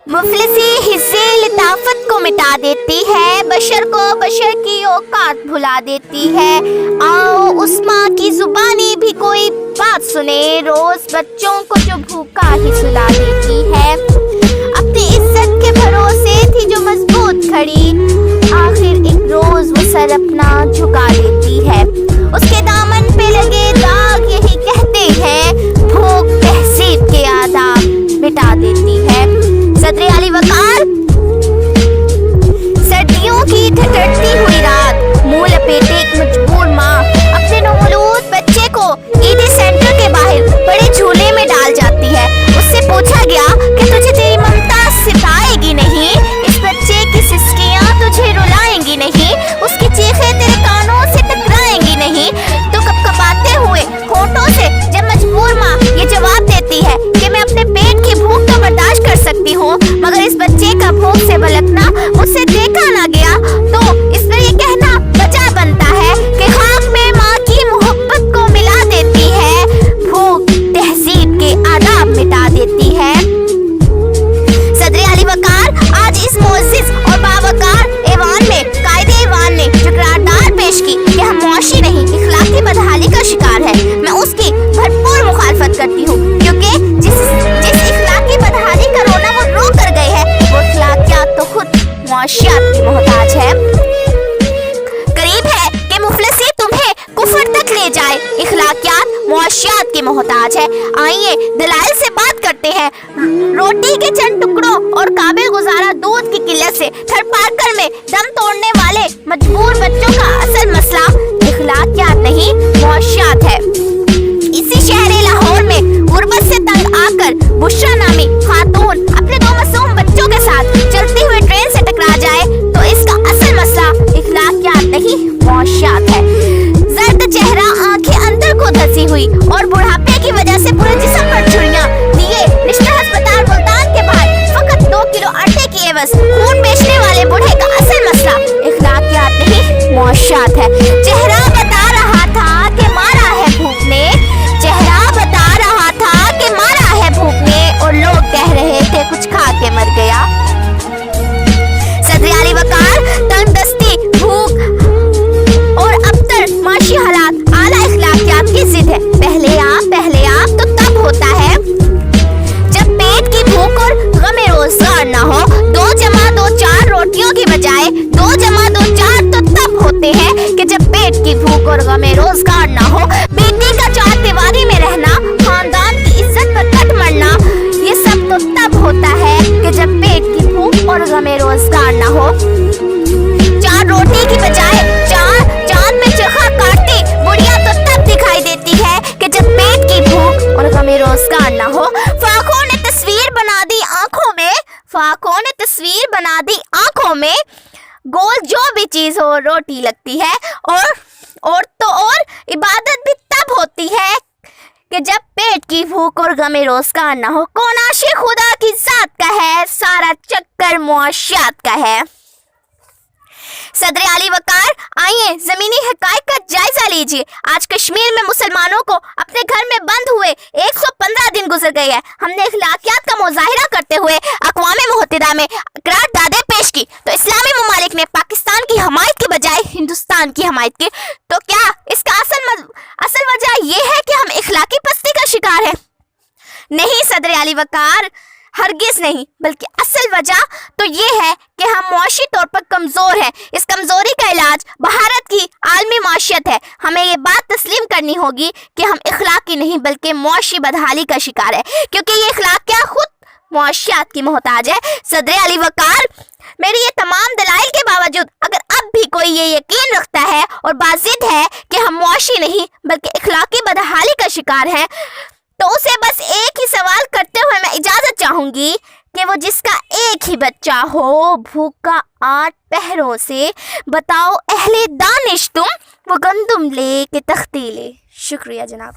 मुफलिसी हिस्से लताफत को मिटा देती है, बशर को बशर की औकात भुला देती है। आओ उस माँ की जुबानी भी कोई बात सुने, रोज बच्चों को जो भूखा ही सुला देती है। अपनी इज्जत के भरोसे थी जो मजबूत खड़ी, आखिर एक रोज वो सर अपना झुका देती है। उसके दामन पे लगे दाग यही कहते हैं, भूख तहजीब के आदाब मिटा देती है। सदर अली वकार। सर्दियों की ठिठुरती हुई रात, मुंह लपेटे एक मजबूर माँ अपने नौमौलूद बच्चे को ईदी सेंटर के बाहर बड़े झूले में डाल जाती है। उससे पूछा गया कि तुझे तेरी ममता सिताएगी नहीं, इस बच्चे की सिसकियाँ तुझे रुलाएंगी नहीं, उसकी चीखें तेरे कानों से टकराएंगी नहीं। तो कपकपाते हुए होठों से जब मजबूर माँ ये जवाब देती है कि मैं अपने पेट की भूख तो बर्दाश्त कर सकती हूँ, मगर इस बच्चे का भूख से बलकना मुझसे देखा ना गया, तो इस पर ये कहना बचा बनता है कि खाक में माँ की मोहब्बत को मिला देती है, भूख तहजीब के आदाब मिटा देती है। सदर अली वकार आज इस मोअज़्ज़िज़ और बावकार ऐवान में कायदे ऐवान ने जो करारदाद पेश की कि हम मुआशी नहीं इखलाकी बदहाली का शिकार है, मैं उसकी भरपूर मुखालफत करती हूँ, क्योंकि जिस इखलाकी बदहाली का रोना वो रो कर गए हैं, वो इखलाकियात तो खुद मुआशियात की मोहताज है। करीब है कि मुफलिसी तुम्हें कुफर तक ले जाए, इखलाकियात मुआशियात की मोहताज है। आइए दलाइल से बात करते हैं। रोटी के चंद टुकड़ों और काबिल गुजारा दूध की किल्लत से थरपाकर में दम तोड़ने वाले मजबूर बच्चों का असल मसला इखलाकियात नहीं मुआशियात है। इसी शहर लाहौर में गुर्बत से तंग आकर बुशरा नामी खातून अपने दो मासूम बच्चों के साथ चलती हुई ट्रेन से टकरा जाए तो इसका असल मसला इखलाकियात नहीं मुआशियात है। जर्द चेहरा, आंखें अंदर को धंसी हुई और बुढ़ापे की वजह से पूरे जिस्म पर झुर्रियां लिए निश्चित अस्पताल मुल्तान के बाहर फकत 2 किलो आटे की एवज खून बेचने वाले बूढ़े का असल मसला इखलाकियात नहीं मुआशियात है। चेहरा बता रहा था कि मारा है भूख ने, चेहरा बता रहा था कि मारा है भूख ने, और लोग कह रहे थे कुछ खा के मर गया। सदर अली वकार तंगदस्ती, भूख और अबतर माशी हालात आला इखलाकियात की जिद है। पहले आप तो तब होता है जब पेट की भूख और गमे रोजगार ना हो। 2 जमा 2 4 रोटियों की बजाय 2 जमा 2 4 तो तब होते हैं कि जब पेट की भूख और गमे रोजगार ना हो। बेटी का चार दीवारी में रहना, खानदान की इज्जत पर कट मरना, ये सब तो तब होता है कि जब पेट की भूख और गमे रोजगार ना हो। 4 रोटी की बजाय 4 चांद में चरखा काटती बुढ़िया तो तब दिखाई देती है कि जब पेट की भूख और गमे रोजगार ना हो। फाखों ने तस्वीर बना दी आंखों में, फाखों ने तस्वीर बना दी आंखों में, गोल जो भी चीज हो रोटी लगती है। और इबादत भी तब होती है कि जब पेट की भूख और गमे रोजगार ना हो। कौन आशिक खुदा की जात का है, सारा चक्कर मुआशियात का है। सदर अली वकार, आइए जमीनी हकायक का जायजा लीजिए। आज कश्मीर में मुसलमानों को अपने घर में बंद हुए 115 दिन गुजर गए हैं। हमने इखलाकियात का मुजाहिरा करते हुए अक़वाम मुत्तहिदा में करारदादें पेश की तो इस्लामी ममालिक ने पाकिस्तान की हमायत के बजाय हिंदुस्तान की हमायत की। तो क्या इसका असल वजह यह है कि हम इखलाकी पस्ती का शिकार हैं? नहीं सदर अली वकार, हरगिज नहीं, बल्कि असल वजह तो ये है कि हम मुआशी तौर पर कमज़ोर हैं। इस कमज़ोरी का इलाज भारत की आलमी माशियत है। हमें ये बात तस्लीम करनी होगी कि हम इखलाकी नहीं बल्कि मुआशी बदहाली का शिकार है, क्योंकि ये इखलाकियात खुद मुआशियात की मोहताज है। सदर अली वकार, मेरी ये तमाम दलाइल के बावजूद अगर अब भी कोई ये यकीन रखता है और बाजिद है कि हम मुआशी नहीं बल्कि इखलाकी बदहाली का शिकार हैं, तो उसे बस एक ही सवाल करते हुए मैं इजाजत चाहूंगी कि वो जिसका एक ही बच्चा हो, भूखा 8 पहरों से, बताओ अहले दानिश तुम, वो गंदुम ले के तख्ती ले। शुक्रिया जनाब।